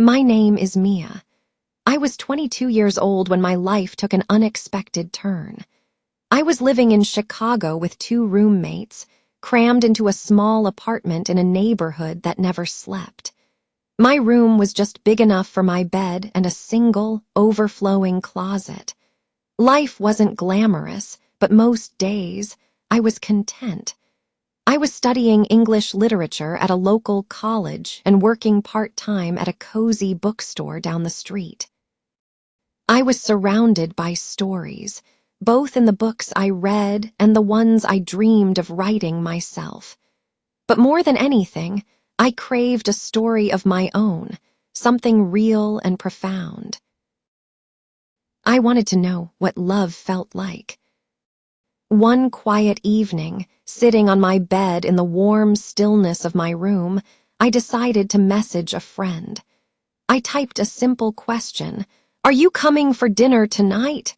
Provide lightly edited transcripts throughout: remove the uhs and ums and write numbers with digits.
My name is Mia. I was 22 years old when my life took an unexpected turn. I was living in Chicago with 2 roommates, crammed into a small apartment in a neighborhood that never slept. My room was just big enough for my bed and a single, overflowing closet. Life wasn't glamorous, but most days, I was content. I was studying English literature at a local college and working part-time at a cozy bookstore down the street. I was surrounded by stories, both in the books I read and the ones I dreamed of writing myself. But more than anything, I craved a story of my own, something real and profound. I wanted to know what love felt like. One quiet evening, sitting on my bed in the warm stillness of my room, I decided to message a friend. I typed a simple question, "Are you coming for dinner tonight?"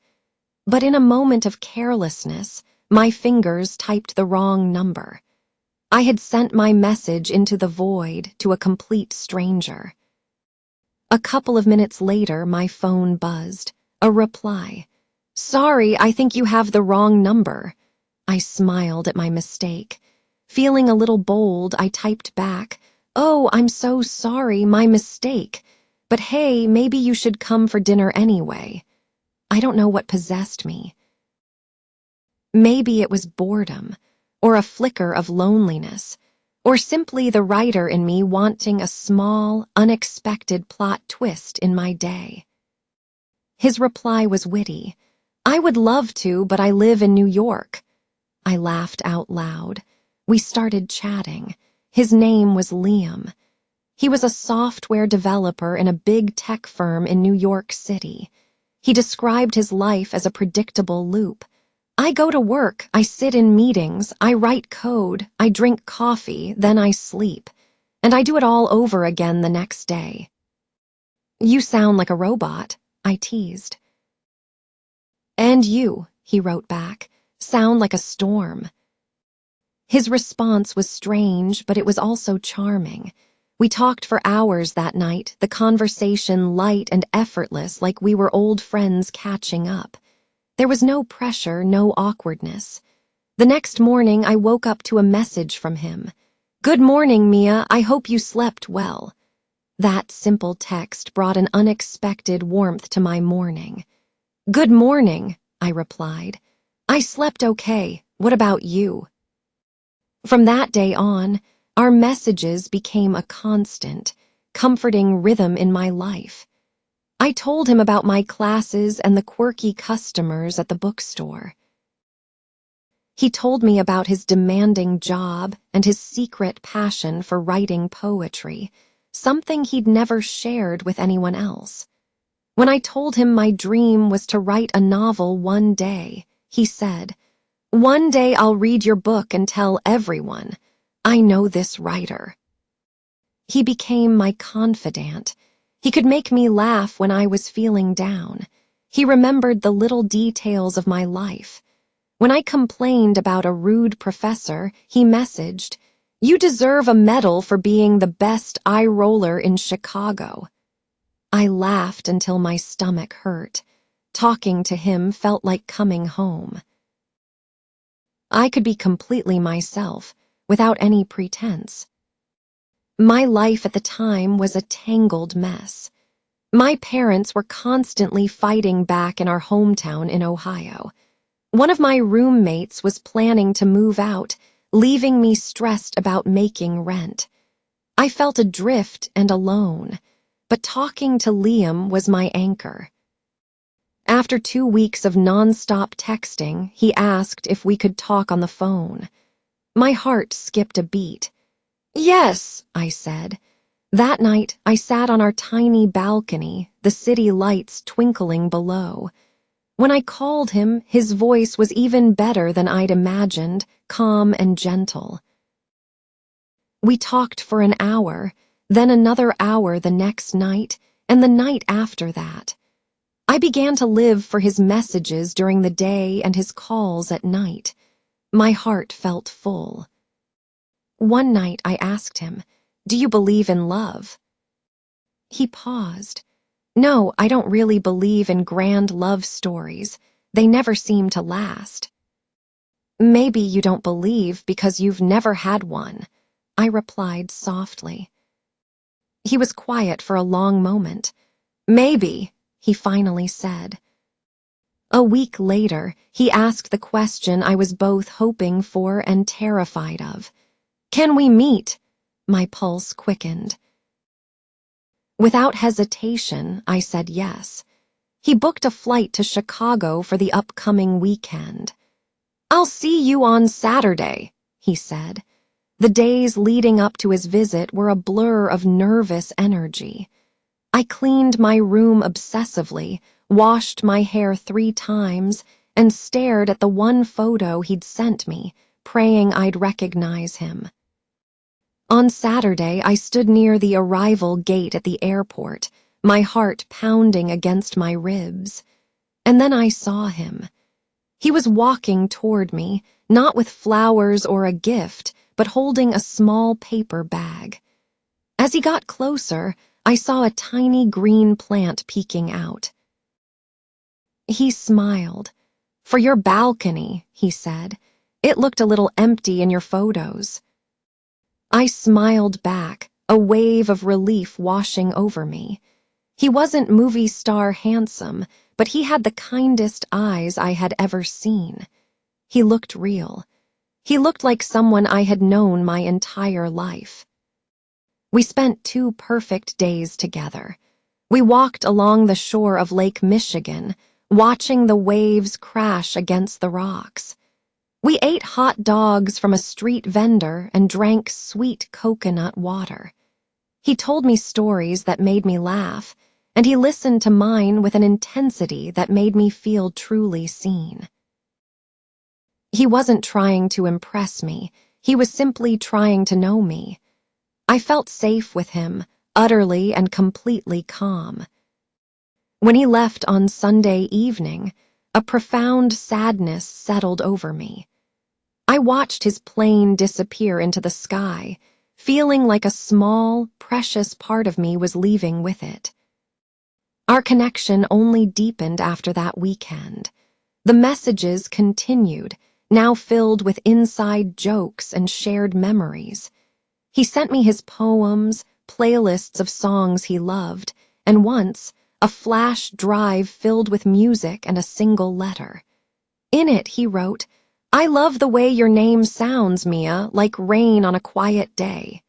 But in a moment of carelessness, my fingers typed the wrong number. I had sent my message into the void to a complete stranger. A couple of minutes later, my phone buzzed. A reply. "Sorry, I think you have the wrong number." I smiled at my mistake. Feeling a little bold, I typed back, "Oh, I'm so sorry, my mistake. But hey, maybe you should come for dinner anyway." I don't know what possessed me. Maybe it was boredom, or a flicker of loneliness, or simply the writer in me wanting a small, unexpected plot twist in my day. His reply was witty. "I would love to, but I live in New York." I laughed out loud. We started chatting. His name was Liam. He was a software developer in a big tech firm in New York City. He described his life as a predictable loop. "I go to work, I sit in meetings, I write code, I drink coffee, then I sleep. And I do it all over again the next day." "You sound like a robot," I teased. "And you," he wrote back, "sound like a storm." His response was strange, but it was also charming. We talked for hours that night, the conversation light and effortless like we were old friends catching up. There was no pressure, no awkwardness. The next morning, I woke up to a message from him. "Good morning, Mia. I hope you slept well." That simple text brought an unexpected warmth to my morning. "Good morning," I replied. "I slept okay. What about you?" From that day on, our messages became a constant, comforting rhythm in my life. I told him about my classes and the quirky customers at the bookstore. He told me about his demanding job and his secret passion for writing poetry, something he'd never shared with anyone else. When I told him my dream was to write a novel one day, he said, "One day I'll read your book and tell everyone, I know this writer." He became my confidant. He could make me laugh when I was feeling down. He remembered the little details of my life. When I complained about a rude professor, he messaged, "You deserve a medal for being the best eye roller in Chicago." I laughed until my stomach hurt. Talking to him felt like coming home. I could be completely myself, without any pretense. My life at the time was a tangled mess. My parents were constantly fighting back in our hometown in Ohio. One of my roommates was planning to move out, leaving me stressed about making rent. I felt adrift and alone, but talking to Liam was my anchor. After 2 weeks of nonstop texting, he asked if we could talk on the phone. My heart skipped a beat. "Yes," I said. That night, I sat on our tiny balcony, the city lights twinkling below. When I called him, his voice was even better than I'd imagined, calm and gentle. We talked for an hour, then another hour the next night, and the night after that. I began to live for his messages during the day and his calls at night. My heart felt full. One night I asked him, "Do you believe in love?" He paused. No, I don't really believe in grand love stories. They never seem to last. Maybe you don't believe because you've never had one, I replied softly. He was quiet for a long moment. Maybe, he finally said. A week later, he asked the question I was both hoping for and terrified of. Can we meet? My pulse quickened. Without hesitation, I said yes. He booked a flight to Chicago for the upcoming weekend. I'll see you on Saturday, he said. The days leading up to his visit were a blur of nervous energy. I cleaned my room obsessively, washed my hair 3 times, and stared at the one photo he'd sent me, praying I'd recognize him. On Saturday, I stood near the arrival gate at the airport, my heart pounding against my ribs. And then I saw him. He was walking toward me, not with flowers or a gift, but holding a small paper bag. As he got closer, I saw a tiny green plant peeking out. He smiled. For your balcony, he said. It looked a little empty in your photos. I smiled back, a wave of relief washing over me. He wasn't movie star handsome, but he had the kindest eyes I had ever seen. He looked real. He looked like someone I had known my entire life. We spent 2 perfect days together. We walked along the shore of Lake Michigan, watching the waves crash against the rocks. We ate hot dogs from a street vendor and drank sweet coconut water. He told me stories that made me laugh, and he listened to mine with an intensity that made me feel truly seen. He wasn't trying to impress me. He was simply trying to know me. I felt safe with him, utterly and completely calm. When he left on Sunday evening, a profound sadness settled over me. I watched his plane disappear into the sky, feeling like a small, precious part of me was leaving with it. Our connection only deepened after that weekend. The messages continued, now filled with inside jokes and shared memories. He sent me his poems, playlists of songs he loved, and once, a flash drive filled with music and a single letter. In it, he wrote, I love the way your name sounds, Mia, like rain on a quiet day.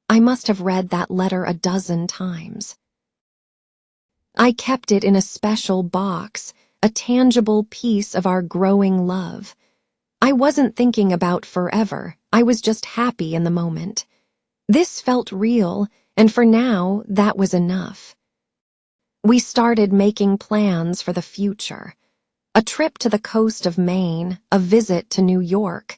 I must have read that letter a dozen times. I kept it in a special box, a tangible piece of our growing love. I wasn't thinking about forever. I was just happy in the moment. This felt real, and for now, that was enough. We started making plans for the future. A trip to the coast of Maine, a visit to New York.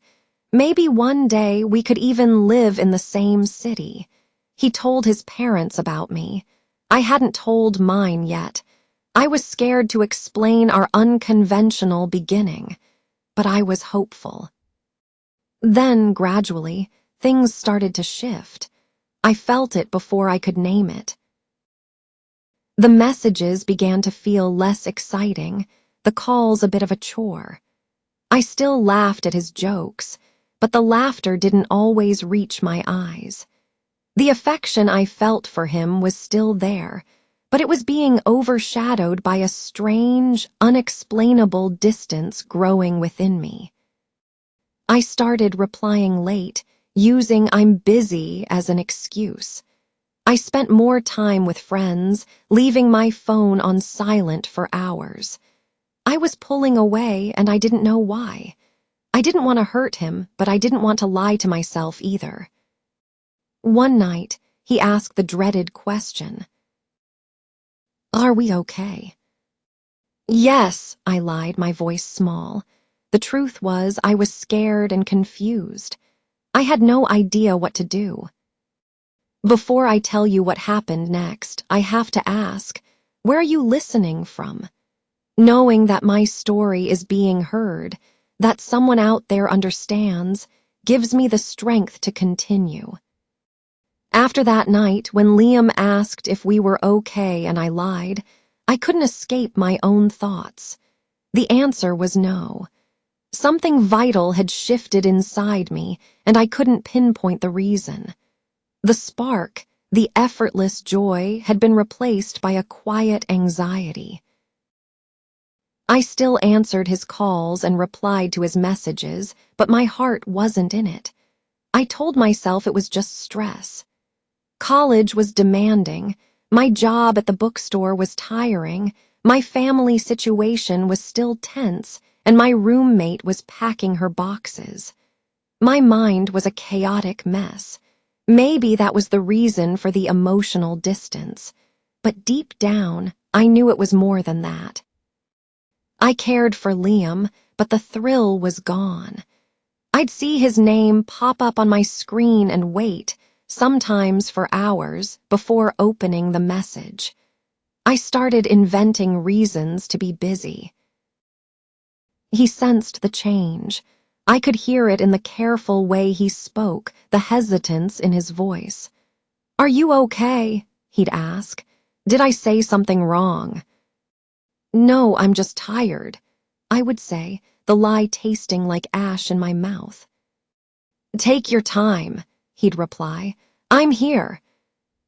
Maybe one day we could even live in the same city. He told his parents about me. I hadn't told mine yet. I was scared to explain our unconventional beginning, but I was hopeful. Then, gradually, things started to shift. I felt it before I could name it. The messages began to feel less exciting, the calls a bit of a chore. I still laughed at his jokes, but the laughter didn't always reach my eyes. The affection I felt for him was still there, but it was being overshadowed by a strange, unexplainable distance growing within me. I started replying late, using "I'm busy" as an excuse. I spent more time with friends, leaving my phone on silent for hours. I was pulling away, and I didn't know why. I didn't want to hurt him, but I didn't want to lie to myself either. One night, he asked the dreaded question. Are we okay? Yes, I lied, my voice small. The truth was I was scared and confused. I had no idea what to do. Before I tell you what happened next, I have to ask, where are you listening from? Knowing that my story is being heard, that someone out there understands, gives me the strength to continue. After that night, when Liam asked if we were okay and I lied, I couldn't escape my own thoughts. The answer was no. Something vital had shifted inside me, and I couldn't pinpoint the reason. The spark, the effortless joy, had been replaced by a quiet anxiety. I still answered his calls and replied to his messages, but my heart wasn't in it. I told myself it was just stress. College was demanding, my job at the bookstore was tiring, my family situation was still tense, and my roommate was packing her boxes. My mind was a chaotic mess. Maybe that was the reason for the emotional distance, but deep down, I knew it was more than that. I cared for Liam, but the thrill was gone. I'd see his name pop up on my screen and wait, sometimes for hours, before opening the message. I started inventing reasons to be busy. He sensed the change. I could hear it in the careful way he spoke, the hesitance in his voice. "Are you okay?" he'd ask. "Did I say something wrong?" "No, I'm just tired," I would say, the lie tasting like ash in my mouth. "Take your time," he'd reply. "I'm here."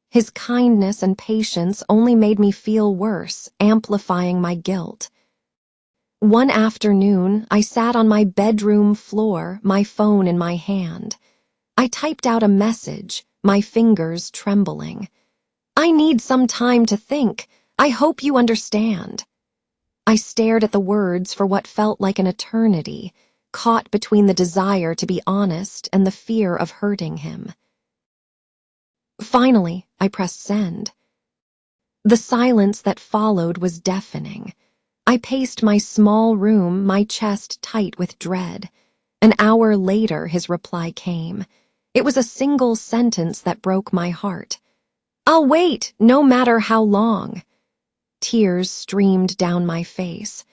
His kindness and patience only made me feel worse, amplifying my guilt. One afternoon, I sat on my bedroom floor, my phone in my hand. I typed out a message, my fingers trembling. "I need some time to think. I hope you understand." I stared at the words for what felt like an eternity, caught between the desire to be honest and the fear of hurting him. Finally, I pressed send. The silence that followed was deafening. I paced my small room, my chest tight with dread. An hour later, his reply came. It was a single sentence that broke my heart. "I'll wait, no matter how long." Tears streamed down my face.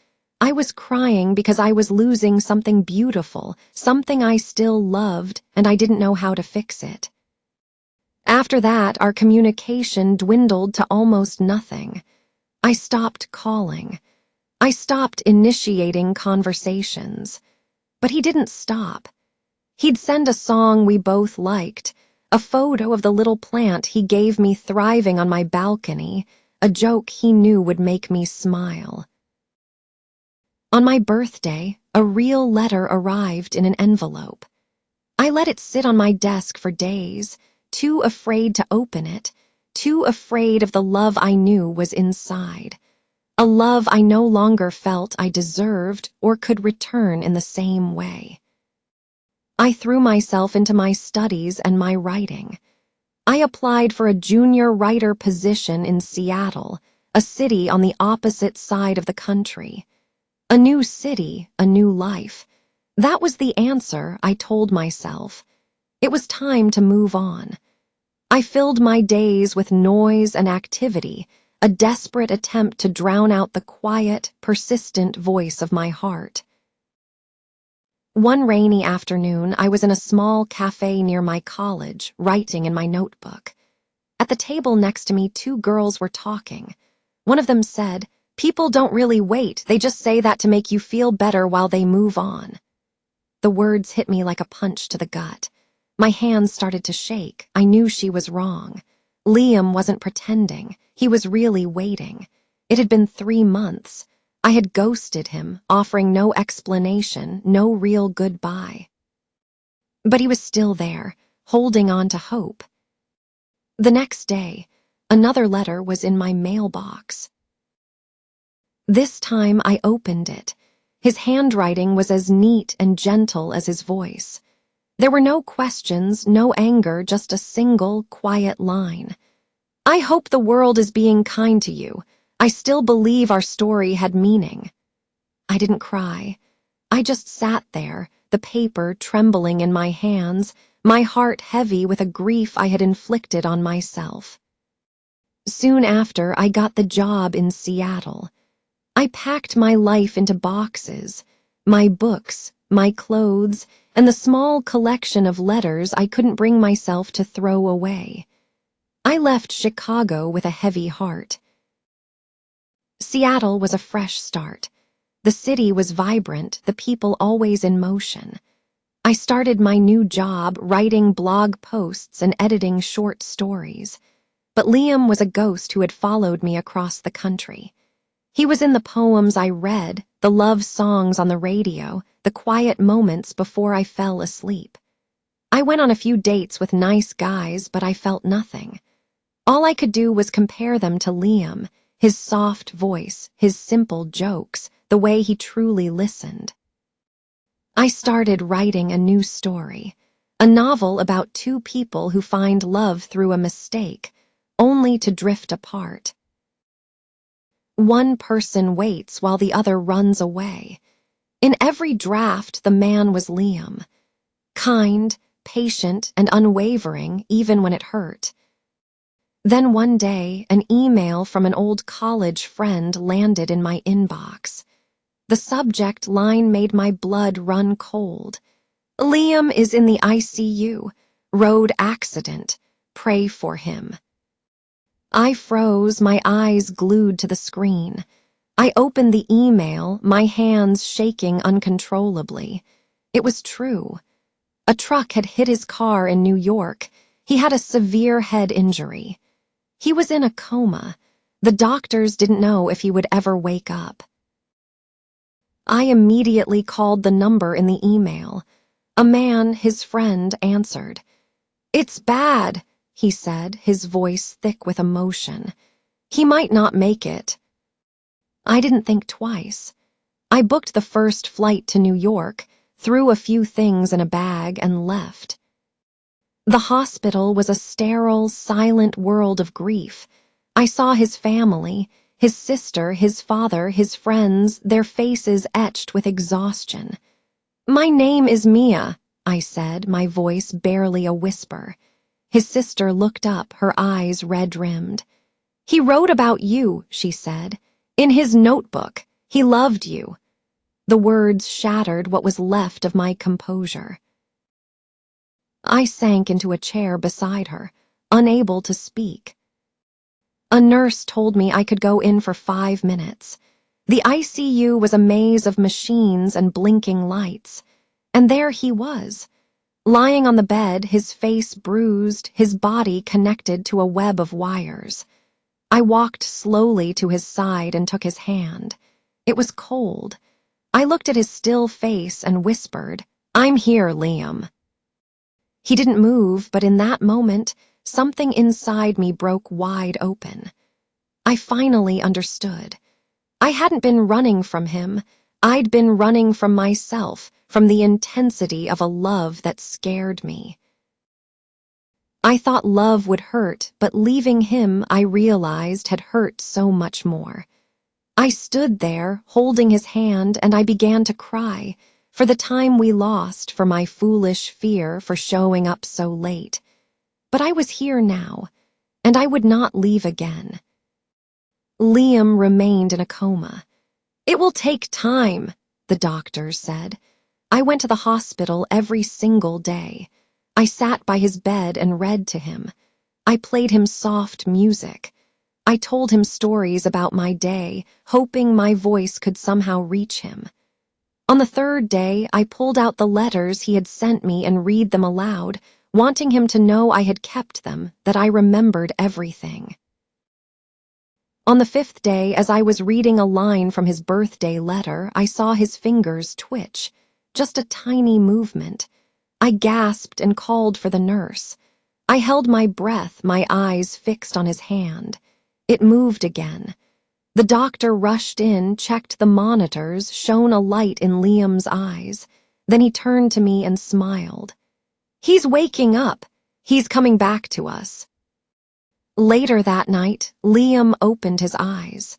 I was crying because I was losing something beautiful, something I still loved, and I didn't know how to fix it. After that, our communication dwindled to almost nothing. I stopped calling. I stopped initiating conversations. But he didn't stop. He'd send a song we both liked, a photo of the little plant he gave me thriving on my balcony, a joke he knew would make me smile. On my birthday, a real letter arrived in an envelope. I let it sit on my desk for days, too afraid to open it, too afraid of the love I knew was inside, a love I no longer felt I deserved or could return in the same way. I threw myself into my studies and my writing. I applied for a junior writer position in Seattle, a city on the opposite side of the country. A new city, a new life. That was the answer, I told myself. It was time to move on. I filled my days with noise and activity, a desperate attempt to drown out the quiet, persistent voice of my heart. One rainy afternoon, I was in a small cafe near my college, writing in my notebook. At the table next to me, two girls were talking. One of them said, "People don't really wait, they just say that to make you feel better while they move on." The words hit me like a punch to the gut. My hands started to shake. I knew she was wrong. Liam wasn't pretending. He was really waiting. It had been 3 months. I had ghosted him, offering no explanation, no real goodbye. But he was still there, holding on to hope. The next day, another letter was in my mailbox. This time I opened it. His handwriting was as neat and gentle as his voice. There were no questions, no anger, just a single, quiet line. "I hope the world is being kind to you. I still believe our story had meaning." I didn't cry. I just sat there, the paper trembling in my hands, my heart heavy with a grief I had inflicted on myself. Soon after, I got the job in Seattle. I packed my life into boxes, my books, my clothes, and the small collection of letters I couldn't bring myself to throw away. I left Chicago with a heavy heart. Seattle was a fresh start. The city was vibrant, the people always in motion. I started my new job writing blog posts and editing short stories. But Liam was a ghost who had followed me across the country. He was in the poems I read, the love songs on the radio, the quiet moments before I fell asleep. I went on a few dates with nice guys, but I felt nothing. All I could do was compare them to Liam, his soft voice, his simple jokes, the way he truly listened. I started writing a new story, a novel about two people who find love through a mistake, only to drift apart. One person waits while the other runs away. In every draft, the man was Liam, kind, patient, and unwavering even when it hurt. Then one day, an email from an old college friend landed in my inbox. The subject line made my blood run cold. Liam is in the ICU. Road accident. Pray for him. I froze, my eyes glued to the screen. I opened the email, my hands shaking uncontrollably. It was true. A truck had hit his car in New York. He had a severe head injury. He was in a coma. The doctors didn't know if he would ever wake up. I immediately called the number in the email. A man, his friend, answered. "It's bad," he said, his voice thick with emotion. "He might not make it." I didn't think twice. I booked the first flight to New York, threw a few things in a bag, and left. The hospital was a sterile, silent world of grief. I saw his family, his sister, his father, his friends, their faces etched with exhaustion. "My name is Mia," I said, my voice barely a whisper. His sister looked up, her eyes red-rimmed. "He wrote about you," she said. "In his notebook. He loved you." The words shattered what was left of my composure. I sank into a chair beside her, unable to speak. A nurse told me I could go in for 5 minutes. The ICU was a maze of machines and blinking lights. And there he was, lying on the bed, his face bruised, his body connected to a web of wires. I walked slowly to his side and took his hand. It was cold. I looked at his still face and whispered, "I'm here, Liam." He didn't move, but in that moment, something inside me broke wide open. I finally understood. I hadn't been running from him. I'd been running from myself, from the intensity of a love that scared me. I thought love would hurt, but leaving him, I realized, had hurt so much more. I stood there, holding his hand, and I began to cry, for the time we lost, for my foolish fear, for showing up so late. But I was here now, and I would not leave again. Liam remained in a coma. "It will take time," the doctors said. I went to the hospital every single day. I sat by his bed and read to him. I played him soft music. I told him stories about my day, hoping my voice could somehow reach him. On the 3rd day, I pulled out the letters he had sent me and read them aloud, wanting him to know I had kept them, that I remembered everything. On the 5th day, as I was reading a line from his birthday letter, I saw his fingers twitch, just a tiny movement. I gasped and called for the nurse. I held my breath, my eyes fixed on his hand. It moved again. The doctor rushed in, checked the monitors, shone a light in Liam's eyes. Then he turned to me and smiled. "He's waking up. He's coming back to us." Later that night, Liam opened his eyes.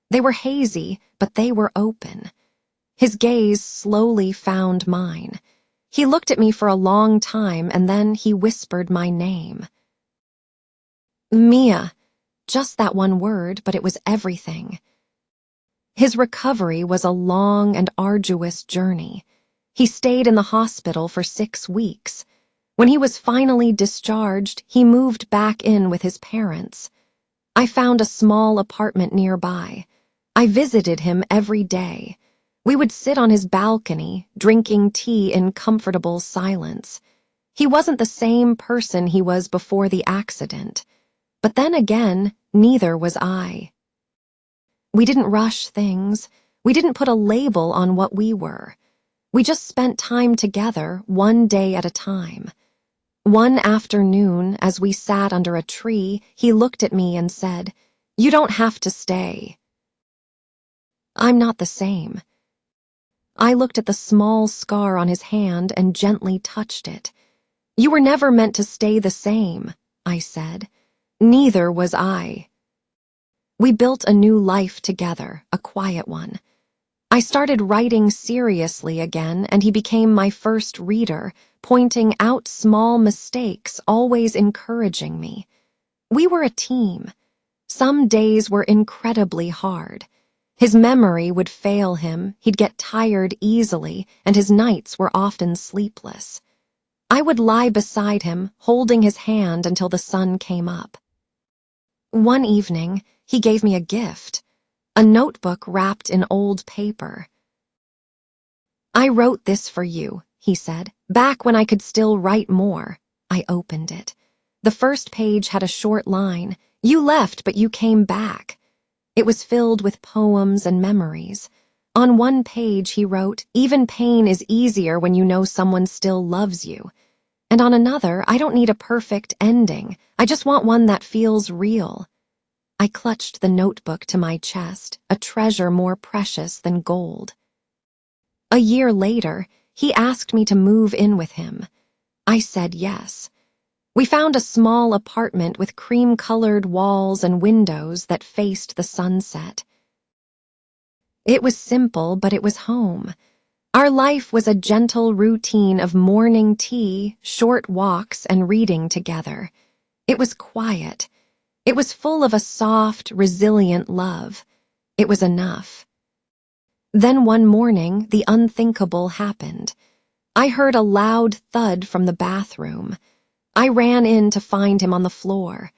They were hazy, but they were open. His gaze slowly found mine. He looked at me for a long time, and then he whispered my name. "Mia." Just that one word, but it was everything. His recovery was a long and arduous journey. He stayed in the hospital for 6 weeks. When he was finally discharged, he moved back in with his parents. I found a small apartment nearby. I visited him every day. We would sit on his balcony, drinking tea in comfortable silence. He wasn't the same person he was before the accident. But then again, neither was I. We didn't rush things. We didn't put a label on what we were. We just spent time together, one day at a time. One afternoon, as we sat under a tree, he looked at me and said, "You don't have to stay." I'm not the same. I looked at the small scar on his hand and gently touched it. "You were never meant to stay the same," I said. Neither was I. We built a new life together, a quiet one. I started writing seriously again, and he became my first reader, pointing out small mistakes, always encouraging me. We were a team. Some days were incredibly hard. His memory would fail him, he'd get tired easily, and his nights were often sleepless. I would lie beside him, holding his hand until the sun came up. One evening, he gave me a gift, a notebook wrapped in old paper. "I wrote this for you," he said, "back when I could still write more." I opened it. The first page had a short line, "You left, but you came back." It was filled with poems and memories. On one page he wrote, "Even pain is easier when you know someone still loves you." And on another, "I don't need a perfect ending. I just want one that feels real." I clutched the notebook to my chest, a treasure more precious than gold. A year later, he asked me to move in with him. I said yes. We found a small apartment with cream-colored walls and windows that faced the sunset. It was simple, but it was home. Our life was a gentle routine of morning tea, short walks, and reading together. It was quiet. It was full of a soft, resilient love. It was enough. Then one morning, the unthinkable happened. I heard a loud thud from the bathroom. I ran in to find him on the floor.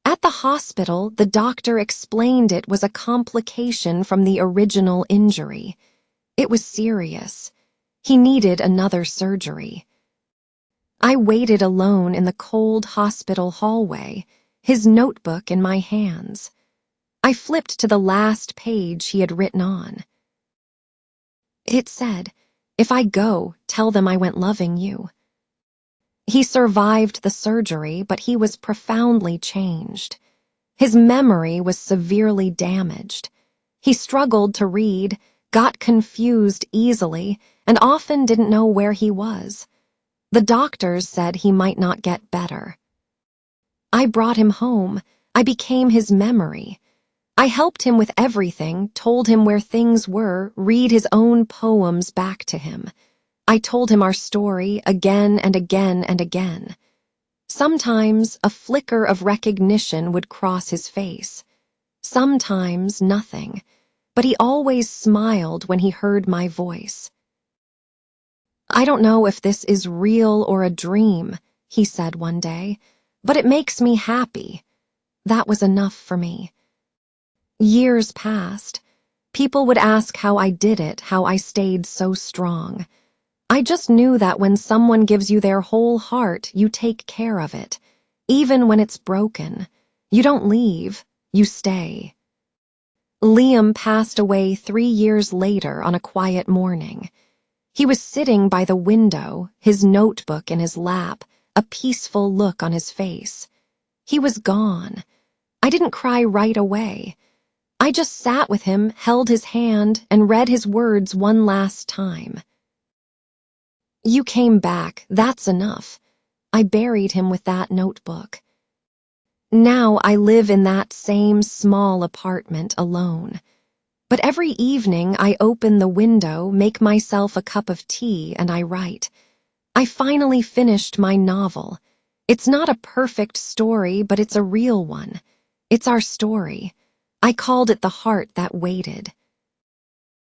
At the hospital, the doctor explained it was a complication from the original injury. It was serious. He needed another surgery. I waited alone in the cold hospital hallway, his notebook in my hands. I flipped to the last page he had written on. It said, "If I go, tell them I went loving you." He survived the surgery, but he was profoundly changed. His memory was severely damaged. He struggled to read, got confused easily, and often didn't know where he was. The doctors said he might not get better. I brought him home. I became his memory. I helped him with everything, told him where things were, read his own poems back to him. I told him our story again and again and again. Sometimes a flicker of recognition would cross his face. Sometimes nothing, but he always smiled when he heard my voice. "I don't know if this is real or a dream," he said one day, "but it makes me happy." That was enough for me. Years passed. People would ask how I did it, how I stayed so strong. I just knew that when someone gives you their whole heart, you take care of it. Even when it's broken. You don't leave, you stay. Liam passed away 3 years later on a quiet morning. He was sitting by the window, his notebook in his lap, a peaceful look on his face. He was gone. I didn't cry right away. I just sat with him, held his hand, and read his words one last time. "You came back, that's enough." I buried him with that notebook. Now I live in that same small apartment alone. But every evening I open the window, make myself a cup of tea, and I write. I finally finished my novel. It's not a perfect story, but it's a real one. It's our story. I called it The Heart That Waited.